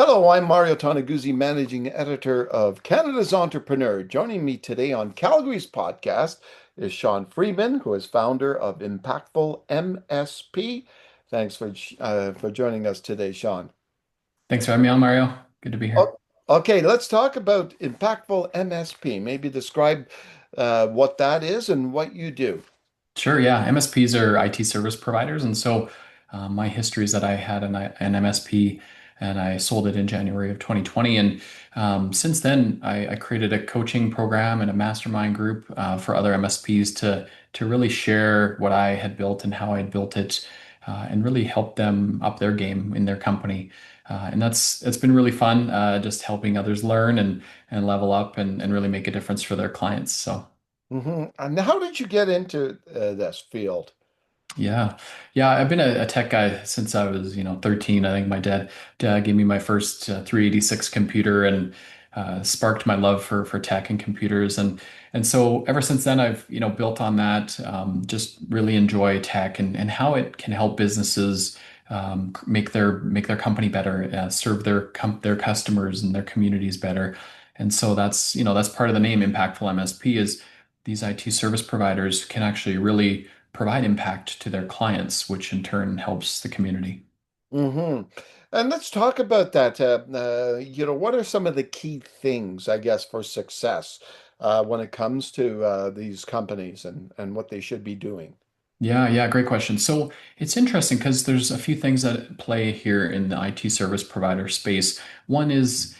Hello, I'm Mario Toneguzzi, managing editor of Canada's Entrepreneur. Joining me today on Calgary's podcast is Sean Freeman, who is founder of Impactful MSP. Thanks for joining us today, Sean. Thanks for having me on, Mario. Good to be here. O- Okay, let's talk about Impactful MSP. Maybe describe what that is and what you do. Sure, yeah. MSPs are IT service providers. And so my history is that I had an MSP and I sold it in January of 2020. And since then, I created a coaching program and a mastermind group for other MSPs to really share what I had built and how I had built it and really help them up their game in their company. And it's been really fun just helping others learn and level up and really make a difference for their clients. So. And how did you get into this field? Yeah. Yeah, I've been a tech guy since I was, 13. I think my dad gave me my first 386 computer and sparked my love for tech and computers. And so ever since then, I've, built on that, just really enjoy tech and how it can help businesses make their company better, serve their customers and their communities better. And so that's part of the name Impactful MSP is these IT service providers can actually really provide impact to their clients, which in turn helps the community. hmm And let's talk about that. What are some of the key things, I guess, for success when it comes to these companies and what they should be doing? Yeah, yeah, great question. So it's interesting because there's a few things that play here in the IT service provider space. One is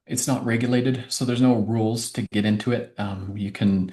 it's not regulated, so there's no rules to get into it. You can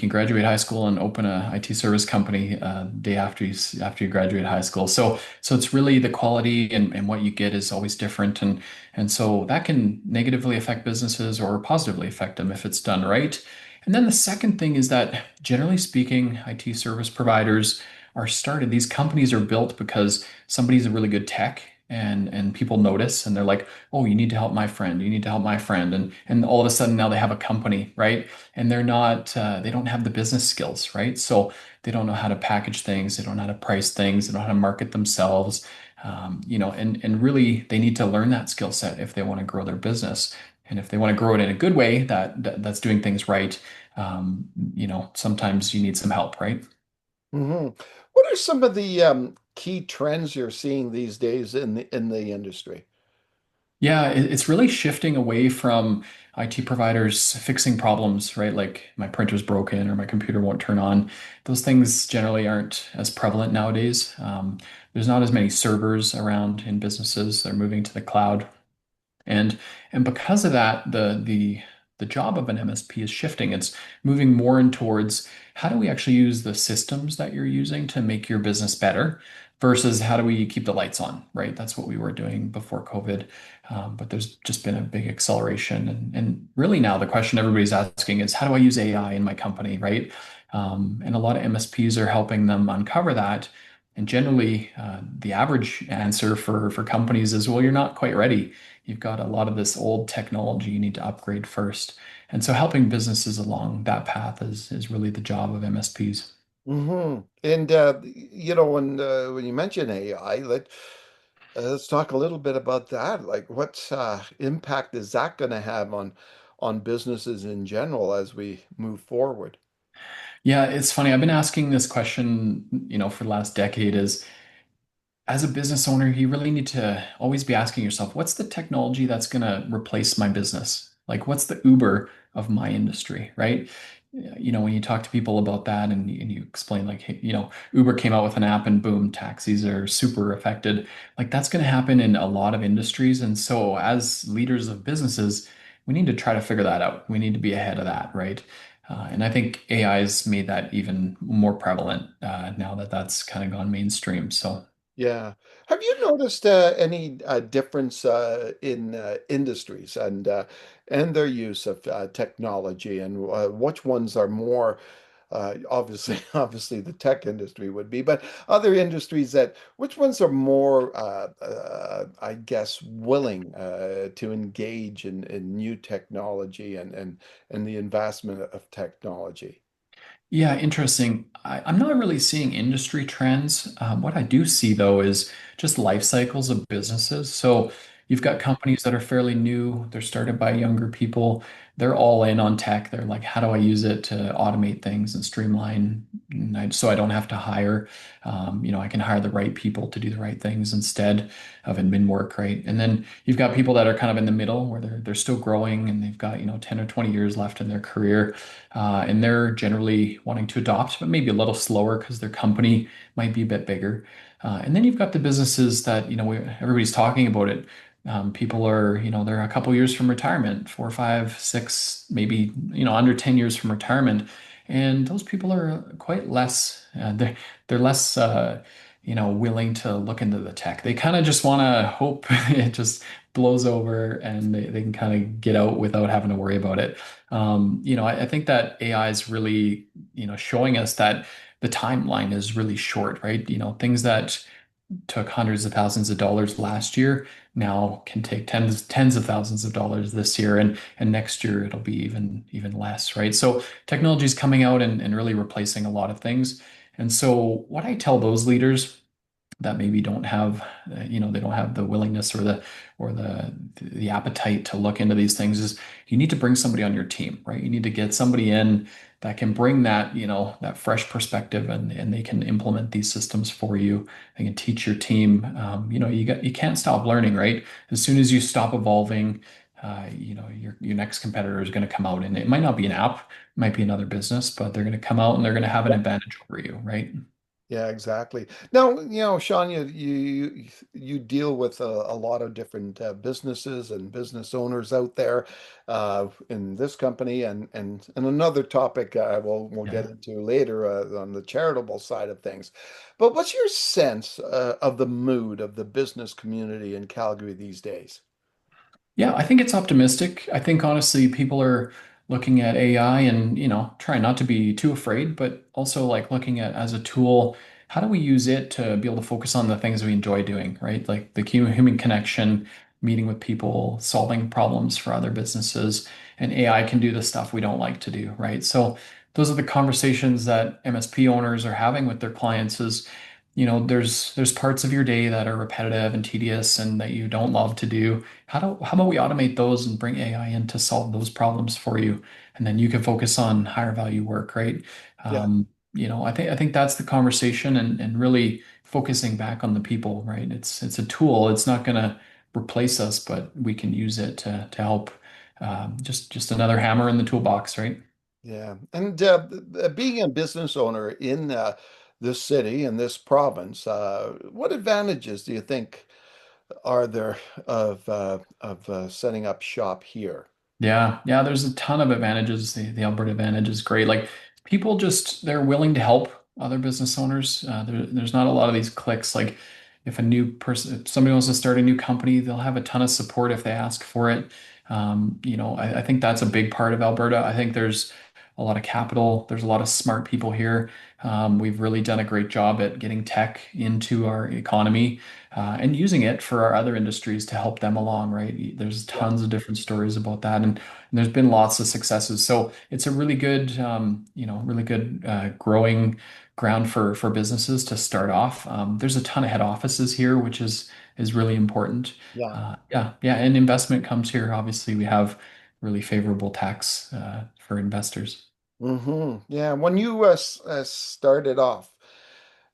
graduate high school and open a IT service company day after you graduate high school. So it's really the quality and what you get is always different, and so that can negatively affect businesses or positively affect them if it's done right. And then the second thing is that generally speaking, IT service providers are started. These companies are built because somebody's a really good tech and people notice and they're like, oh, you need to help my friend, you need to help my friend, and all of a sudden now they have a company, right? And they don't have the business skills, right? So they don't know how to package things, they don't know how to price things, they don't know how to market themselves, and really they need to learn that skill set if they want to grow their business. And if they want to grow it in a good way that's doing things right, sometimes you need some help, right? hmm What are some of the key trends you're seeing these days in the industry? Yeah, it's really shifting away from IT providers fixing problems, right? Like my printer's broken or my computer won't turn on. Those things generally aren't as prevalent nowadays. There's not as many servers around in businesses. They're moving to the cloud. And and because of that, the job of an MSP is shifting. It's moving more in towards how do we actually use the systems that you're using to make your business better versus how do we keep the lights on, right? That's what we were doing before COVID. But there's just been a big acceleration. And really now the question everybody's asking is how do I use AI in my company, right? And a lot of MSPs are helping them uncover that. And generally, the average answer for companies is, well, you're not quite ready. You've got a lot of this old technology you need to upgrade first. And so helping businesses along that path is really the job of MSPs. And when you mention AI, let's talk a little bit about that. Like, what impact is that going to have on businesses in general as we move forward? Yeah, it's funny. I've been asking this question, for the last decade is as a business owner, you really need to always be asking yourself, what's the technology that's going to replace my business? Like, what's the Uber of my industry, right? When you talk to people about that and you explain, like, hey, Uber came out with an app and boom, taxis are super affected. Like, that's going to happen in a lot of industries. And so, as leaders of businesses, we need to try to figure that out. We need to be ahead of that, right? And I think AI has made that even more prevalent now that that's kind of gone mainstream. So, Yeah. Have you noticed any difference in industries and their use of technology, and which ones are more obviously obviously the tech industry would be, but other industries that which ones are more I guess willing to engage in new technology and the investment of technology? yeah, interesting. I'm not really seeing industry trends. What I do see though is just life cycles of businesses. So, You've got companies that are fairly new. They're started by younger people. They're all in on tech. They're like, how do I use it to automate things and streamline, so I don't have to hire, I can hire the right people to do the right things instead of admin work, right? And then you've got people that are kind of in the middle where they're still growing and they've got, 10 or 20 years left in their career. And they're generally wanting to adopt, but maybe a little slower because their company might be a bit bigger. And then you've got the businesses that, everybody's talking about it. People are, they're a couple years from retirement, 4, 5, 6, maybe, under 10 years from retirement. And those people are quite less, they're less, willing to look into the tech. They kind of just want to hope it just blows over and they can kind of get out without having to worry about it. I think that AI is really, showing us that the timeline is really short, right? Things that took hundreds of thousands of dollars last year now can take tens of thousands of dollars this year, and next year it'll be even less, right? So technology is coming out and really replacing a lot of things. And so what I tell those leaders that maybe don't have, they don't have the willingness or the appetite to look into these things is you need to bring somebody on your team, right? You need to get somebody in that can bring that, that fresh perspective, and they can implement these systems for you. They can teach your team. You can't stop learning, right? As soon as you stop evolving, your next competitor is going to come out, and it might not be an app, it might be another business, but they're going to come out and they're going to have an advantage over you, right? Yeah, exactly. Now, Sean, you deal with a lot of different businesses and business owners out there in this company, and another topic we'll get Yeah. into later on the charitable side of things. But what's your sense of the mood of the business community in Calgary these days? Yeah, I think it's optimistic. I think honestly, people are looking at AI and, trying not to be too afraid, but also like looking at as a tool, how do we use it to be able to focus on the things we enjoy doing, right? Like the human connection, meeting with people, solving problems for other businesses, and AI can do the stuff we don't like to do, right? So those are the conversations that MSP owners are having with their clients is, there's parts of your day that are repetitive and tedious and that you don't love to do. How about we automate those and bring AI in to solve those problems for you, and then you can focus on higher value work, right? Yeah. I think that's the conversation, and really focusing back on the people, right? It's a tool. It's not going to replace us, but we can use it to help. Just another hammer in the toolbox, right? Yeah. And being a business owner in this city and this province, what advantages do you think are there of setting up shop here? Yeah, yeah, there's a ton of advantages. The Alberta advantage is great. Like people just they're willing to help other business owners. There's not a lot of these clicks. Like if if somebody wants to start a new company, they'll have a ton of support if they ask for it. I think that's a big part of Alberta. I think there's a lot of capital. There's a lot of smart people here. We've really done a great job at getting tech into our economy and using it for our other industries to help them along, right? There's Yeah. tons of different stories about that, and there's been lots of successes. So it's a really good growing ground for businesses to start off. There's a ton of head offices here, which is really important. Yeah. Yeah, yeah, and investment comes here. Obviously, we have really favorable tax for investors. Yeah. When you started off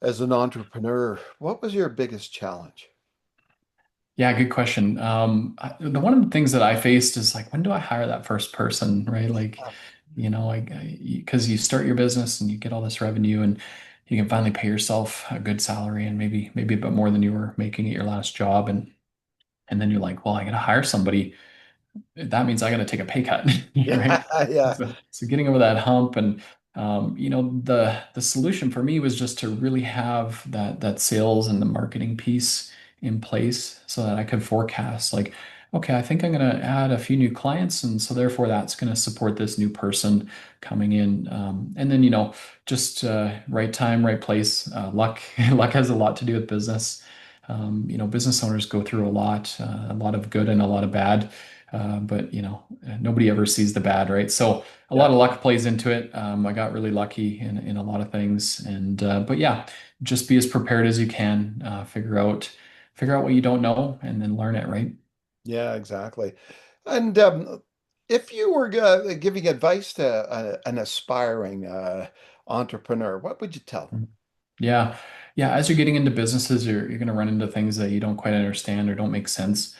as an entrepreneur, what was your biggest challenge? Yeah, good question. The one of the things that I faced is like, when do I hire that first person, right? Like, like because you start your business and you get all this revenue and you can finally pay yourself a good salary and maybe a bit more than you were making at your last job, and then you're like, well, I gotta hire somebody, that means I got to take a pay cut, right? Yeah. Yeah. So getting over that hump, and the solution for me was just to really have that sales and the marketing piece in place so that I could forecast like, okay, I think I'm going to add a few new clients, and so therefore that's going to support this new person coming in, and then just right time, right place. Luck luck has a lot to do with business. Business owners go through a lot of good and a lot of bad. But nobody ever sees the bad, right? So a lot Yeah. of luck plays into it. I got really lucky in a lot of things, and but yeah, just be as prepared as you can. Figure out what you don't know, and then learn it, right? Yeah, exactly. And if you were giving advice to an aspiring entrepreneur, what would you tell them? Mm. Yeah. Yeah. As you're getting into businesses, you're going to run into things that you don't quite understand or don't make sense.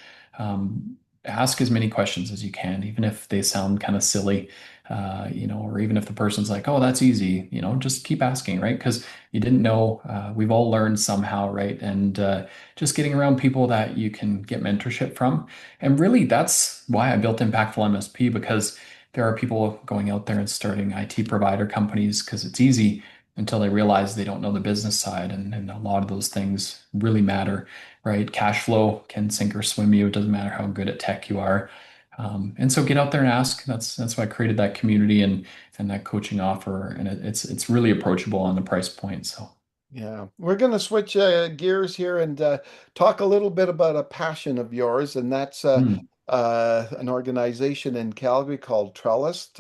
Ask as many questions as you can, even if they sound kind of silly, or even if the person's like, oh, that's easy, just keep asking, right? Because you didn't know. We've all learned somehow, right? And just getting around people that you can get mentorship from. And really, that's why I built Impactful MSP, because there are people going out there and starting IT provider companies because it's easy until they realize they don't know the business side. And a lot of those things really matter, right? Cash flow can sink or swim you. It doesn't matter how good at tech you are. And so get out there and ask. That's why I created that community and that coaching offer. And it's really approachable on the price point. So Yeah, we're going to switch gears here and talk a little bit about a passion of yours, and that's hmm. an organization in Calgary called Trellis.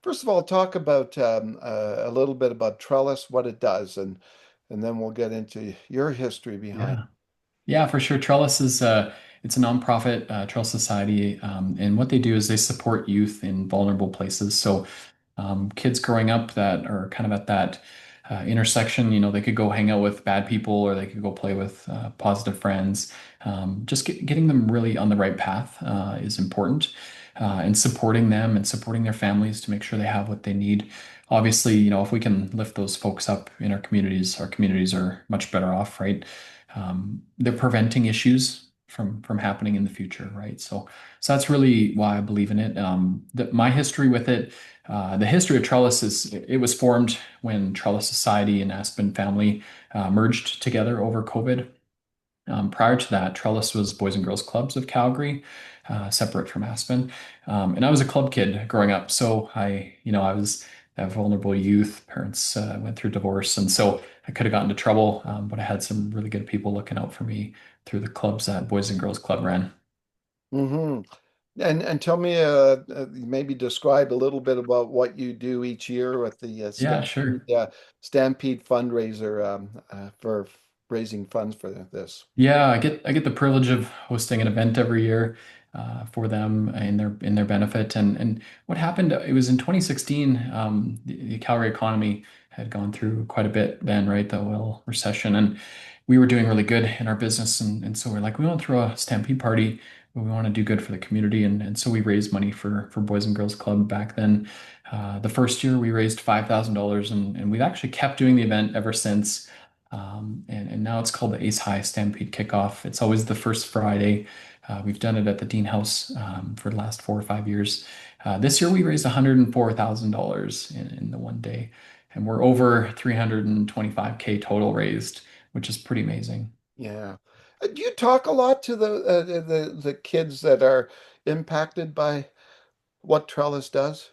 First of all, talk about a little bit about Trellis, what it does, and then we'll get into your history behind. Yeah. Yeah, for sure. Trellis is it's a nonprofit Trellis Society, and what they do is they support youth in vulnerable places. So kids growing up that are kind of at that intersection, they could go hang out with bad people or they could go play with positive friends. Just getting them really on the right path is important, and supporting them and supporting their families to make sure they have what they need. Obviously, if we can lift those folks up in our communities are much better off, right? They're preventing issues from happening in the future, right? So that's really why I believe in it. My history with it, the history of Trellis is it was formed when Trellis Society and Aspen Family merged together over COVID. Prior to that, Trellis was Boys and Girls Clubs of Calgary, separate from Aspen. And I was a club kid growing up, so I was a vulnerable youth. Parents went through divorce, and so I could have gotten into trouble, but I had some really good people looking out for me through the clubs that Boys and Girls Club ran. Hmm. And tell me, maybe describe a little bit about what you do each year with the Yeah, sure. Stampede fundraiser for raising funds for this. Yeah, I get the privilege of hosting an event every year for them in their benefit. And what happened? It was in 2016. The Calgary economy had gone through quite a bit then, right? The oil recession, and we were doing really good in our business. And so we're like, we want to throw a stampede party, but we want to do good for the community. And so we raised money for Boys and Girls Club back then. The first year we raised $5,000, and we've actually kept doing the event ever since. And now it's called the Ace High Stampede Kickoff. It's always the first Friday. We've done it at the Dean House for the last 4 or 5 years. This year we raised $104,000 in the one day, and we're over 325K total raised, which is pretty amazing. Yeah. Do you talk a lot to the kids that are impacted by what Trellis does?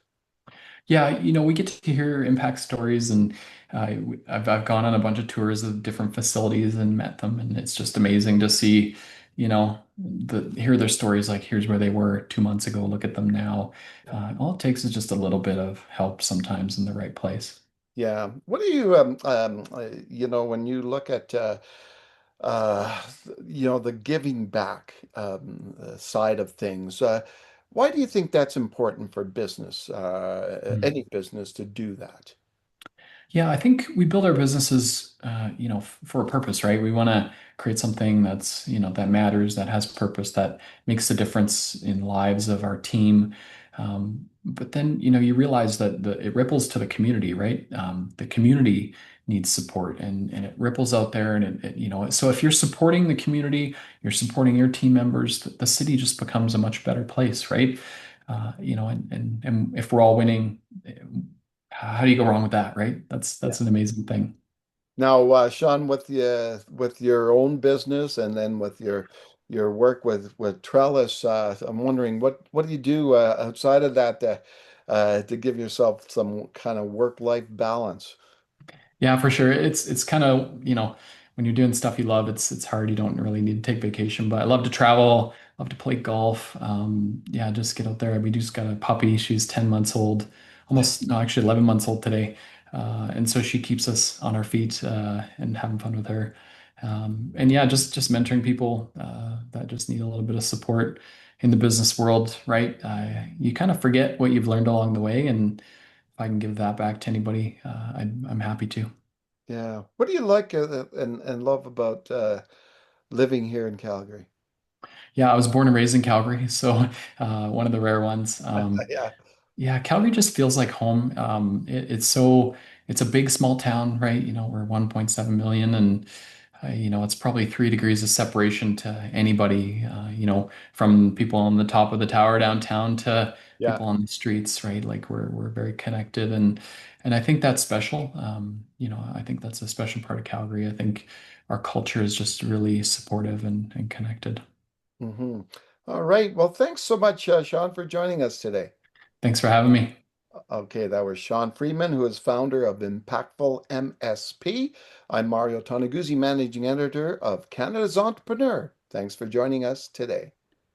Yeah, we get to hear impact stories, and I've gone on a bunch of tours of different facilities and met them, and it's just amazing to see, hear their stories. Like, here's where they were 2 months ago. Look at them now. Yeah. All it takes is just a little bit of help sometimes in the right place. Yeah. What do you when you look at uh the giving back side of things, why do you think that's important for business, any business to do that? Yeah, I think we build our businesses, for a purpose, right? We want to create something that matters, that has purpose, that makes a difference in lives of our team. But then, you realize that it ripples to the community, right? The community needs support, and it ripples out there, and so if you're supporting the community, you're supporting your team members, the city just becomes a much better place, right? And if we're all winning, how do you go wrong with that, right? That's an amazing thing. Now, Sean, with your own business and then with your work with Trellis, I'm wondering what do you do outside of that to give yourself some kind of work-life balance? Yeah, for sure. It's kind of, when you're doing stuff you love, it's hard. You don't really need to take vacation, but I love to travel, love to play golf. Yeah, just get out there. We just got a puppy. She's 10 months old, almost, no, actually 11 months old today. And so she keeps us on our feet and having fun with her. And yeah, just mentoring people that just need a little bit of support. in the business world, right? You kind of forget what you've learned along the way, and if I can give that back to anybody, I'm happy to. Yeah. What do you like and love about living here in Calgary? Yeah, I was born and raised in Calgary, so one of the rare ones. Yeah. Yeah, Calgary just feels like home. It's a big small town, right? We're 1.7 million, and it's probably 3 degrees of separation to anybody, from people on the top of the tower downtown to Yeah. people on the streets, right? Like we're very connected, and I think that's special. I think that's a special part of Calgary. I think our culture is just really supportive and connected. Hmm. All right. Well, thanks so much, Sean, for joining us today. Thanks for having me. Okay, that was Sean Freeman, who is founder of Impactful MSP. I'm Mario Toneguzzi, managing editor of Canada's Entrepreneur. Thanks for joining us today.